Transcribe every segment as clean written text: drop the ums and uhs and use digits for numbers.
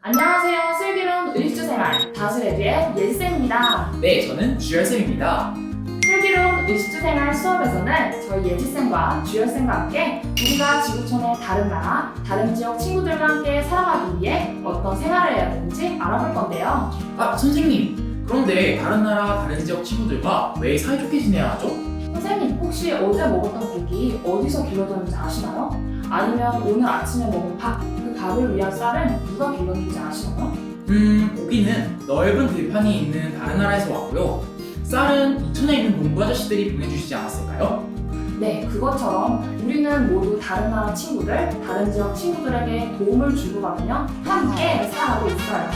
안녕하세요. 슬기로운 의식주생활 다수레드의 예지쌤입니다. 네, 저는 주열쌤입니다. 슬기로운 의식주생활 수업에서는 저희 예지쌤과 주열쌤과 함께 우리가 지구촌의 다른 나라, 다른 지역 친구들과 함께 살아가기 위해 어떤 생활을 해야 되는지 알아볼 건데요. 선생님. 그런데 다른 나라, 다른 지역 친구들과 왜 사이좋게 지내야 하죠? 선생님, 혹시 어제 먹었던 고기 어디서 길러졌는지 아시나요? 아니면 오늘 아침에 먹은 밥, 그 밥을 위한 쌀은 누가 길러준지 아시나요? 고기는 넓은 들판이 있는 다른 나라에서 왔고요. 쌀은 이천에 있는 농부 아저씨들이 보내주시지 않았을까요? 네, 그것처럼 우리는 모두 다른 나라 친구들, 다른 지역 친구들에게 도움을 주고받으며 함께 살아가고 있어요.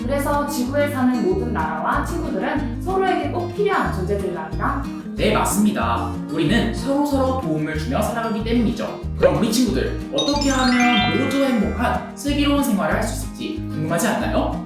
그래서 지구에 사는 모든 나라와 친구들은 서로에게 꼭 필요한 존재들이랍니다. 네, 맞습니다. 우리는 서로서로 도움을 주며 살아가기 때문이죠. 그럼 우리 친구들, 어떻게 하면 모두 행복한 슬기로운 생활을 할 수 있을지 궁금하지 않나요?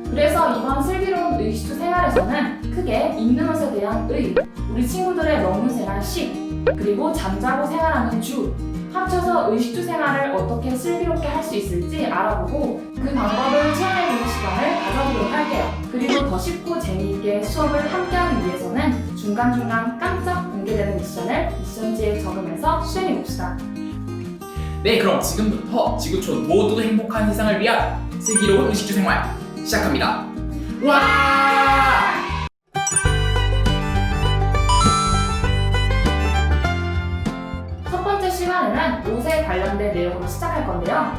그래서 이번 슬기로운 의식주 생활에서는 크게 입는 것에 대한 의, 우리 친구들의 먹는 생활 식, 그리고 잠자고 생활하는 주, 합쳐서 의식주 생활을 어떻게 슬기롭게 할 수 있을지 알아보고 그 방법을 체험해보는 시간을 가져보도록 할게요. 그리고 더 쉽고 재미있게 수업을 함께하기 위해서는 중간중간 깜짝 공개되는 미션지에 적으면서 수행해봅시다. 네, 그럼 지금부터 지구촌 모두 행복한 세상을 위한 슬기로운 의식주 생활 시작합니다. 와! 첫 번째 시간에는 옷에 관련된 내용으로 시작할 건데요.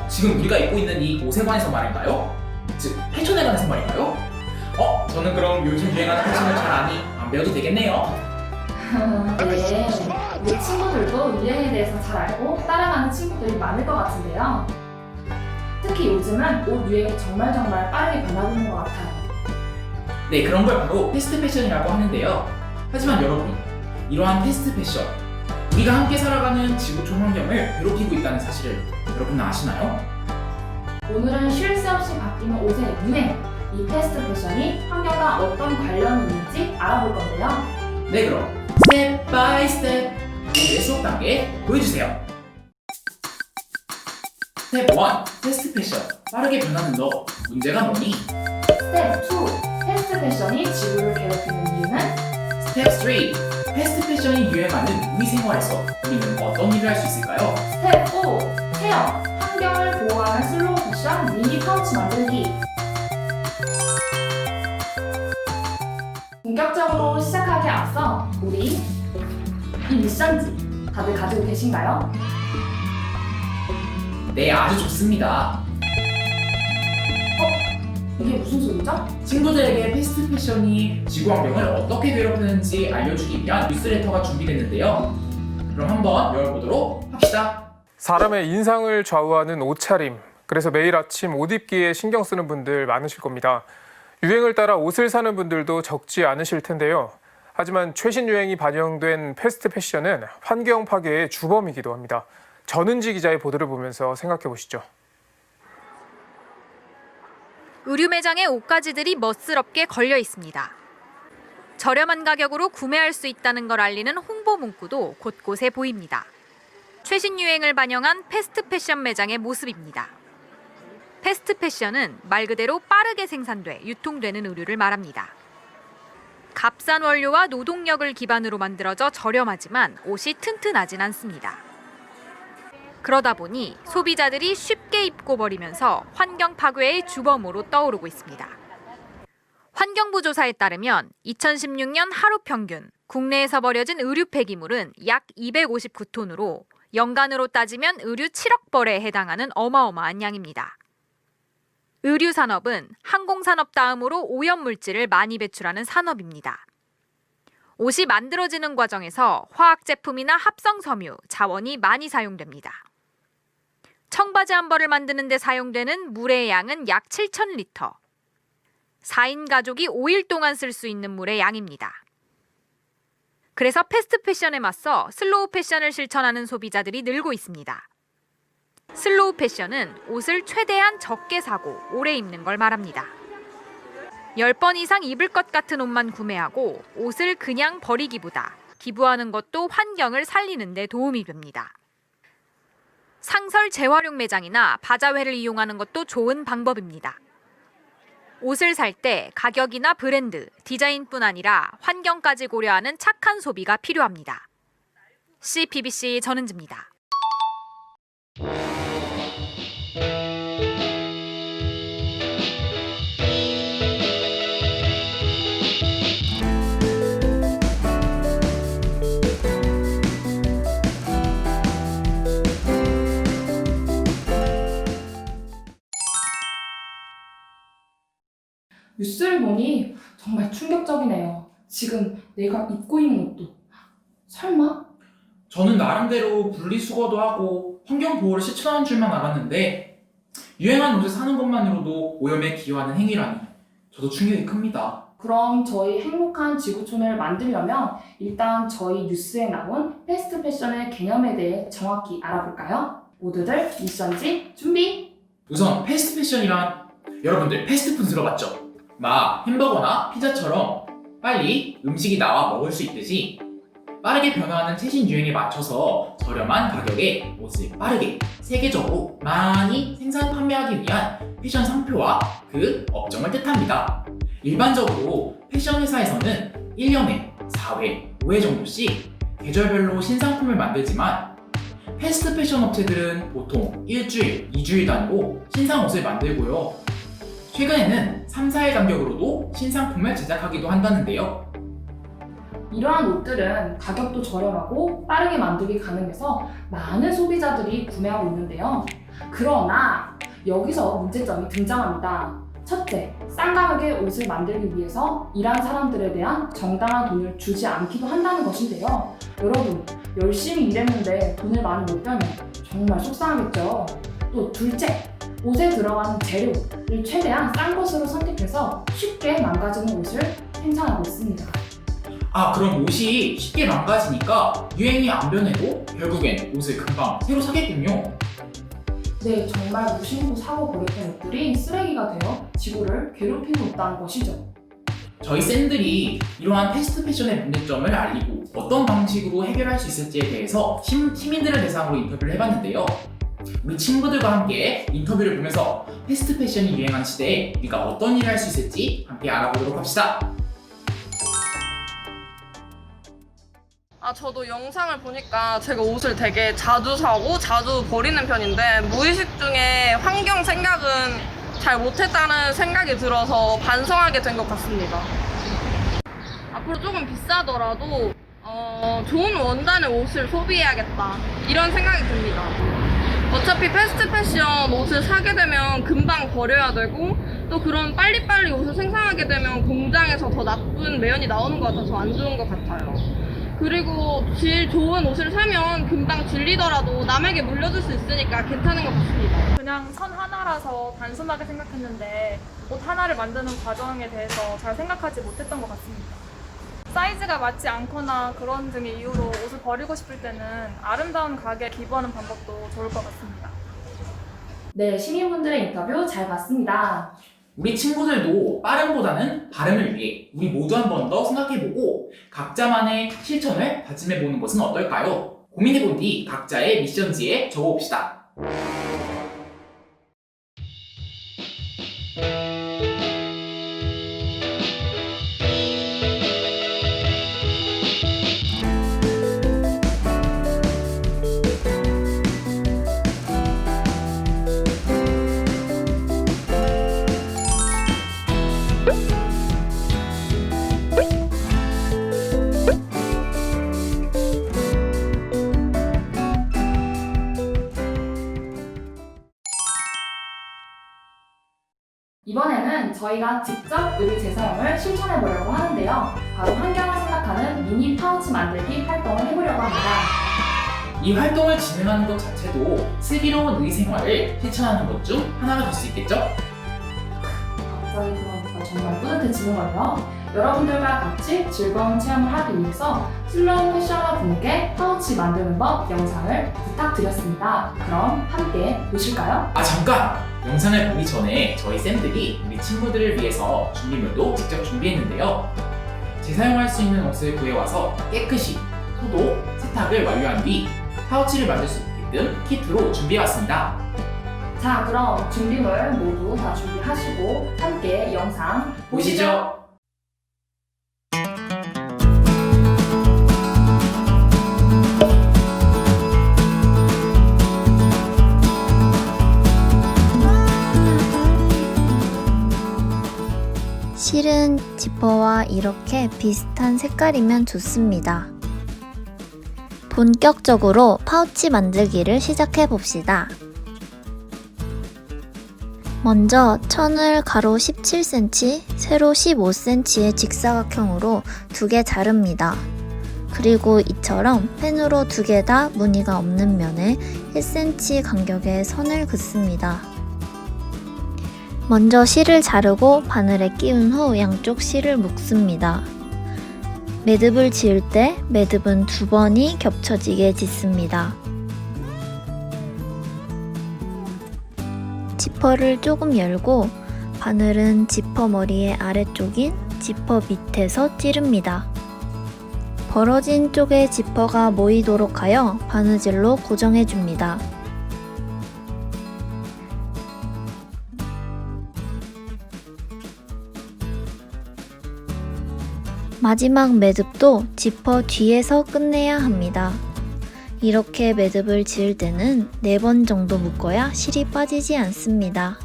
지금 우리가 입고 있는 이 옷에 관해서 말인가요? 즉, 패션에 관해서 말인가요? 저는 그럼 요즘 유행하는 패션을 잘 안 배워도 되겠네요. 네, 우리 친구들도 유행에 대해서 잘 알고 따라가는 친구들이 많을 것 같은데요. 특히 요즘은 옷 유행이 정말 빠르게 변하고 있는 것 같아요. 네, 그런 걸 바로 패스트 패션이라고 하는데요. 하지만 여러분, 이러한 패스트 패션, 우리가 함께 살아가는 지구촌 환경을 괴롭히고 있다는 사실을 여러분은 아시나요? 오늘은 쉴 새 없이 바뀌는 옷의 유행, 이 패스트 패션이 환경과 어떤 관련이 있는지 알아볼 건데요. 네, 그럼 스텝 바이 스텝 오늘의 수업 단계 보여주세요. 스텝 1, 패스트 패션, 빠르게 변하는 너, 문제가 뭐니? 스텝 2, 패스트 패션이 지구를 괴롭히는 이유는? 스텝 3, 패스트 패션이 유행하는 우리 생활에서 우리는 어떤 일을 할 수 있을까요? 스텝 4, 체험, 환경을 보호하는 슬로우 패션 미니 파우치 만들기. 본격적으로 시작하기에 앞서 우리 이 미션지 다들 가지고 계신가요? 네, 아주 좋습니다. 이게 무슨 소리죠? 친구들에게 패스트 패션이 지구 환경을 어떻게 괴롭히는지 알려주기 위한 뉴스레터가 준비됐는데요. 그럼 한번 열어보도록 합시다. 사람의 인상을 좌우하는 옷차림. 그래서 매일 아침 옷 입기에 신경 쓰는 분들 많으실 겁니다. 유행을 따라 옷을 사는 분들도 적지 않으실 텐데요. 하지만 최신 유행이 반영된 패스트 패션은 환경 파괴의 주범이기도 합니다. 전은지 기자의 보도를 보면서 생각해 보시죠. 의류 매장에 옷가지들이 멋스럽게 걸려 있습니다. 저렴한 가격으로 구매할 수 있다는 걸 알리는 홍보 문구도 곳곳에 보입니다. 최신 유행을 반영한 패스트 패션 매장의 모습입니다. 패스트 패션은 말 그대로 빠르게 생산돼 유통되는 의류를 말합니다. 값싼 원료와 노동력을 기반으로 만들어져 저렴하지만 옷이 튼튼하진 않습니다. 그러다 보니 소비자들이 쉽게 입고 버리면서 환경 파괴의 주범으로 떠오르고 있습니다. 환경부 조사에 따르면 2016년 하루 평균 국내에서 버려진 의류 폐기물은 약 259톤으로 연간으로 따지면 의류 7억 벌에 해당하는 어마어마한 양입니다. 의류 산업은 항공산업 다음으로 오염물질을 많이 배출하는 산업입니다. 옷이 만들어지는 과정에서 화학 제품이나 합성 섬유, 자원이 많이 사용됩니다. 청바지 한 벌을 만드는 데 사용되는 물의 양은 약 7,000리터. 4인 가족이 5일 동안 쓸 수 있는 물의 양입니다. 그래서 패스트 패션에 맞서 슬로우 패션을 실천하는 소비자들이 늘고 있습니다. 슬로우 패션은 옷을 최대한 적게 사고 오래 입는 걸 말합니다. 10번 이상 입을 것 같은 옷만 구매하고 옷을 그냥 버리기보다 기부하는 것도 환경을 살리는 데 도움이 됩니다. 상설 재활용 매장이나 바자회를 이용하는 것도 좋은 방법입니다. 옷을 살 때 가격이나 브랜드, 디자인뿐 아니라 환경까지 고려하는 착한 소비가 필요합니다. CBBC 전은지입니다. 뉴스를 보니 정말 충격적이네요. 지금 내가 입고 있는 옷도 설마? 저는 나름대로 분리수거도 하고 환경보호를 실천하는 줄만 알았는데 유행한 옷을 사는 것만으로도 오염에 기여하는 행위라니 저도 충격이 큽니다. 그럼 저희 행복한 지구촌을 만들려면 일단 저희 뉴스에 나온 패스트 패션의 개념에 대해 정확히 알아볼까요? 모두들 미션지 준비! 우선 패스트 패션이란 여러분들 패스트푸드 들어봤죠? 막 햄버거나 피자처럼 빨리 음식이 나와 먹을 수 있듯이 빠르게 변화하는 최신 유행에 맞춰서 저렴한 가격에 옷을 빠르게 세계적으로 많이 생산 판매하기 위한 패션 상표와 그 업종을 뜻합니다. 일반적으로 패션 회사에서는 1년에 4회, 5회 정도씩 계절별로 신상품을 만들지만 패스트 패션 업체들은 보통 일주일, 2주일 단위로 신상 옷을 만들고요. 최근에는 3, 4일 간격으로도 신상품을 제작하기도 한다는데요. 이러한 옷들은 가격도 저렴하고 빠르게 만들기 가능해서 많은 소비자들이 구매하고 있는데요. 그러나 여기서 문제점이 등장합니다. 첫째, 싼 가격에 옷을 만들기 위해서 일한 사람들에 대한 정당한 돈을 주지 않기도 한다는 것인데요. 여러분, 열심히 일했는데 돈을 많이 못 벌면 정말 속상하겠죠. 또 둘째, 옷에 들어가는 재료를 최대한 싼 것으로 선택해서 쉽게 망가지는 옷을 생산하고 있습니다. 그럼 옷이 쉽게 망가지니까 유행이 안 변해도 결국엔 옷을 금방 새로 사겠군요. 네, 정말 무심코 사고 버렸던 옷들이 쓰레기가 되어 지구를 괴롭히고 있다는 것이죠. 저희 쌤들이 이러한 패스트 패션의 문제점을 알리고 어떤 방식으로 해결할 수 있을지에 대해서 시민들을 대상으로 인터뷰를 해봤는데요. 우리 친구들과 함께 인터뷰를 보면서 패스트 패션이 유행한 시대에 우리가 어떤 일을 할 수 있을지 함께 알아보도록 합시다. 저도 영상을 보니까 제가 옷을 되게 자주 사고 자주 버리는 편인데 무의식 중에 환경 생각은 잘 못했다는 생각이 들어서 반성하게 된 것 같습니다. 앞으로 조금 비싸더라도 좋은 원단의 옷을 소비해야겠다 이런 생각이 듭니다. 어차피 패스트 패션 옷을 사게 되면 금방 버려야 되고 또 그런 빨리빨리 옷을 생산하게 되면 공장에서 더 나쁜 매연이 나오는 것 같아서 안 좋은 것 같아요. 그리고 질 좋은 옷을 사면 금방 질리더라도 남에게 물려줄 수 있으니까 괜찮은 것 같습니다. 그냥 선 하나라서 단순하게 생각했는데 옷 하나를 만드는 과정에 대해서 잘 생각하지 못했던 것 같습니다. 사이즈가 맞지 않거나 그런 등의 이유로 옷을 버리고 싶을 때는 아름다운 가게에 기부하는 방법도 좋을 것 같습니다. 네, 시민분들의 인터뷰 잘 봤습니다. 우리 친구들도 빠름보다는 발음을 위해 우리 모두 한 번 더 생각해보고 각자만의 실천을 다짐해보는 것은 어떨까요? 고민해본 뒤 각자의 미션지에 적어봅시다. 이번에는 저희가 직접 의류 재사용을 실천해보려고 하는데요. 바로 환경을 생각하는 미니 파우치 만들기 활동을 해보려고 합니다. 이 활동을 진행하는 것 자체도 슬기로운 의생활을 실천하는 것 중 하나가 될 수 있겠죠? 갑자기 그러니까 정말 뿌듯해지는걸요. 여러분들과 같이 즐거운 체험을 하기 위해서 슬로우 패셔너 분께 파우치 만드는 법 영상을 부탁드렸습니다. 그럼 함께 보실까요? 잠깐! 영상을 보기 전에 저희 쌤들이 우리 친구들을 위해서 준비물도 직접 준비했는데요. 재사용할 수 있는 옷을 구해와서 깨끗이 소독, 세탁을 완료한 뒤 파우치를 만들 수 있게 으뜸 키트로 준비해왔습니다. 자, 그럼 준비물 모두 다 준비하시고 함께 영상 보시죠. 실은 지퍼와 이렇게 비슷한 색깔이면 좋습니다. 본격적으로 파우치 만들기를 시작해 봅시다. 먼저 천을 가로 17cm, 세로 15cm의 직사각형으로 2개 자릅니다. 그리고 이처럼 펜으로 2개 다 무늬가 없는 면에 1cm 간격의 선을 긋습니다. 먼저 실을 자르고 바늘에 끼운 후 양쪽 실을 묶습니다. 매듭을 지을 때 매듭은 2번이 겹쳐지게 짓습니다. 지퍼를 조금 열고 바늘은 지퍼 머리의 아래쪽인 지퍼 밑에서 찌릅니다. 벌어진 쪽에 지퍼가 모이도록 하여 바느질로 고정해줍니다. 마지막 매듭도 지퍼 뒤에서 끝내야 합니다. 이렇게 매듭을 지을 때는 4번 정도 묶어야 실이 빠지지 않습니다.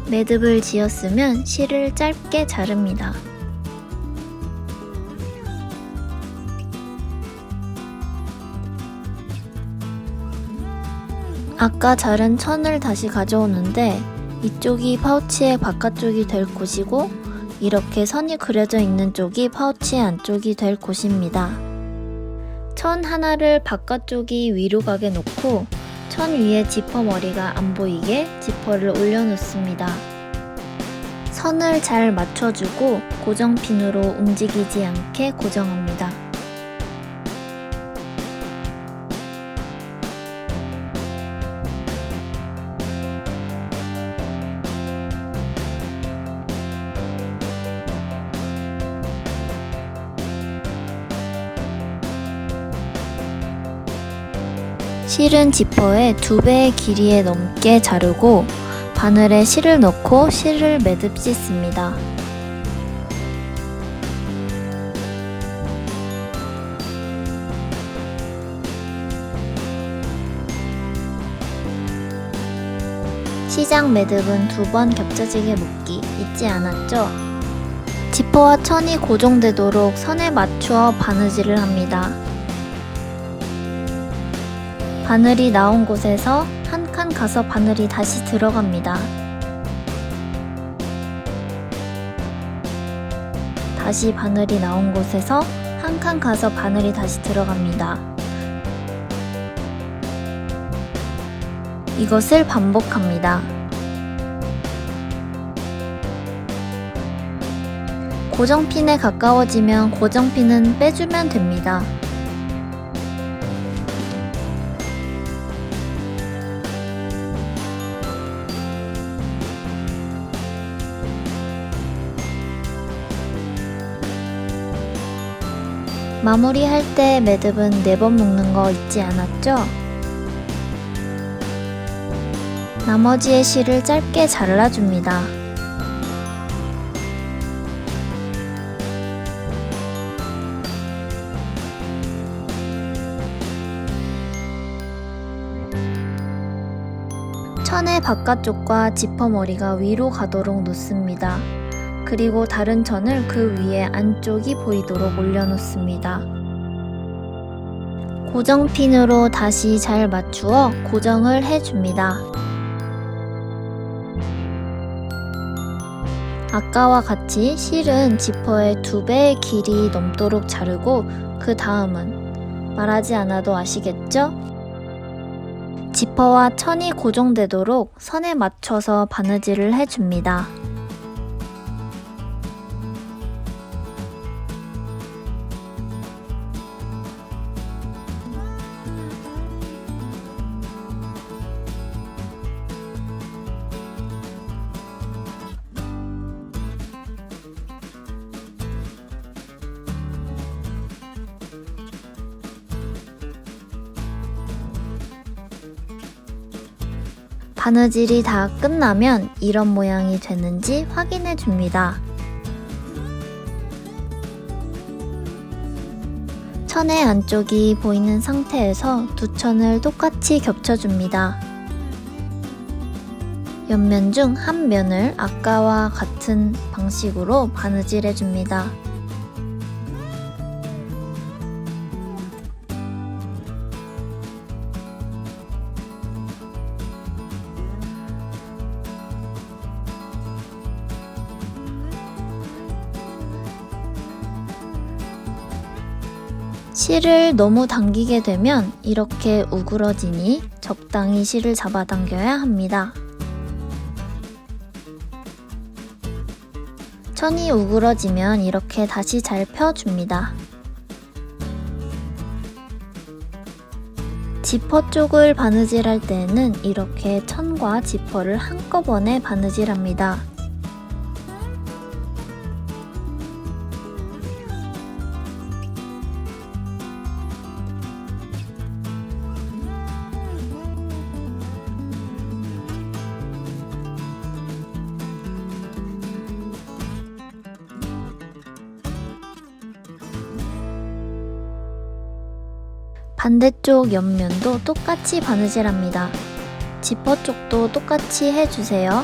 매듭을 지었으면 실을 짧게 자릅니다. 아까 자른 천을 다시 가져오는데 이쪽이 파우치의 바깥쪽이 될 곳이고 이렇게 선이 그려져 있는 쪽이 파우치의 안쪽이 될 곳입니다. 천 하나를 바깥쪽이 위로 가게 놓고 천 위에 지퍼 머리가 안 보이게 지퍼를 올려놓습니다. 선을 잘 맞춰주고 고정핀으로 움직이지 않게 고정합니다. 실은 지퍼의 2배의 길이에 넘게 자르고 바늘에 실을 넣고 실을 매듭 씻습니다. 시작 매듭은 2번 겹쳐지게 묶기 잊지 않았죠? 지퍼와 천이 고정되도록 선에 맞추어 바느질을 합니다. 바늘이 나온 곳에서 한 칸 가서 바늘이 다시 들어갑니다. 다시 바늘이 나온 곳에서 한 칸 가서 바늘이 다시 들어갑니다. 이것을 반복합니다. 고정핀에 가까워지면 고정핀은 빼주면 됩니다. 마무리할 때 매듭은 4번 묶는 거 잊지 않았죠? 나머지의 실을 짧게 잘라줍니다. 천의 바깥쪽과 지퍼 머리가 위로 가도록 놓습니다. 그리고 다른 천을 그 위에 안쪽이 보이도록 올려놓습니다. 고정핀으로 다시 잘 맞추어 고정을 해줍니다. 아까와 같이 실은 지퍼의 2배의 길이 넘도록 자르고 그 다음은 말하지 않아도 아시겠죠? 지퍼와 천이 고정되도록 선에 맞춰서 바느질을 해줍니다. 바느질이 다 끝나면 이런 모양이 되는지 확인해 줍니다. 천의 안쪽이 보이는 상태에서 두 천을 똑같이 겹쳐줍니다. 옆면 중 한 면을 아까와 같은 방식으로 바느질 해줍니다. 실을 너무 당기게 되면 이렇게 우그러지니 적당히 실을 잡아당겨야 합니다. 천이 우그러지면 이렇게 다시 잘 펴줍니다. 지퍼 쪽을 바느질할 때에는 이렇게 천과 지퍼를 한꺼번에 바느질합니다. 반대쪽 옆면도 똑같이 바느질합니다. 지퍼 쪽도 똑같이 해주세요.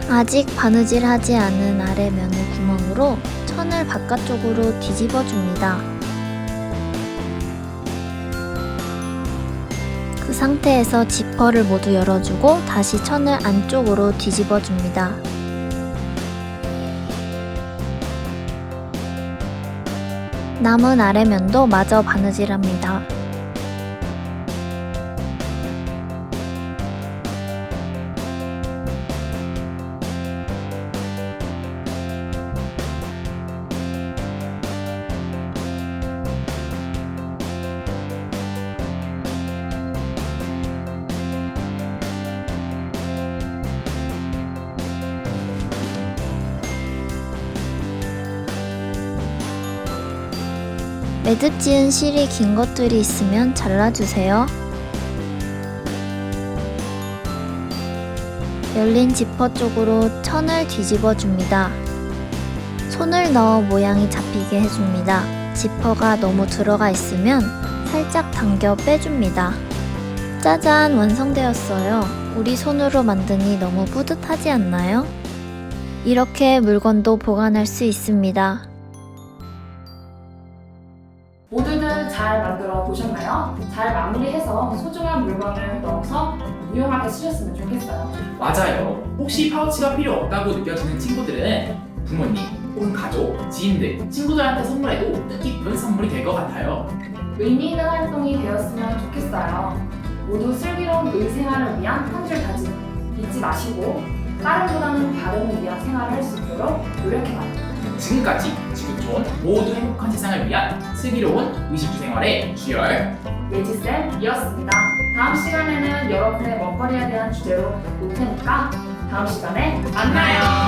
아직 바느질하지 않은 아래면의 구멍으로 천을 바깥쪽으로 뒤집어 줍니다. 그 상태에서 지퍼를 모두 열어주고 다시 천을 안쪽으로 뒤집어 줍니다. 남은 아래면도 마저 바느질합니다. 매듭 지은 실이 긴 것들이 있으면 잘라주세요. 열린 지퍼 쪽으로 천을 뒤집어 줍니다. 손을 넣어 모양이 잡히게 해줍니다. 지퍼가 너무 들어가 있으면 살짝 당겨 빼줍니다. 짜잔, 완성되었어요. 우리 손으로 만드니 너무 뿌듯하지 않나요? 이렇게 물건도 보관할 수 있습니다. 모두들 잘 만들어 보셨나요? 잘 마무리해서 소중한 물건을 넣어서 유용하게 쓰셨으면 좋겠어요. 맞아요. 혹시 파우치가 필요 없다고 느껴지는 친구들은 부모님 혹은 가족, 지인들, 친구들한테 선물해도 뜻깊은 선물이 될 것 같아요. 의미 있는 활동이 되었으면 좋겠어요. 모두 슬기로운 의생활을 위한 한 줄 다짐 잊지 마시고 빠름보다는 발음을 위한 생활을 할 수 있도록 노력해봐요. 지금까지 지구촌 모두 행복한 세상을 위한 슬기로운 의식주 생활의 주열 예지쌤이었습니다. 다음 시간에는 여러분의 먹거리에 대한 주제로 볼 테니까 다음 시간에 만나요.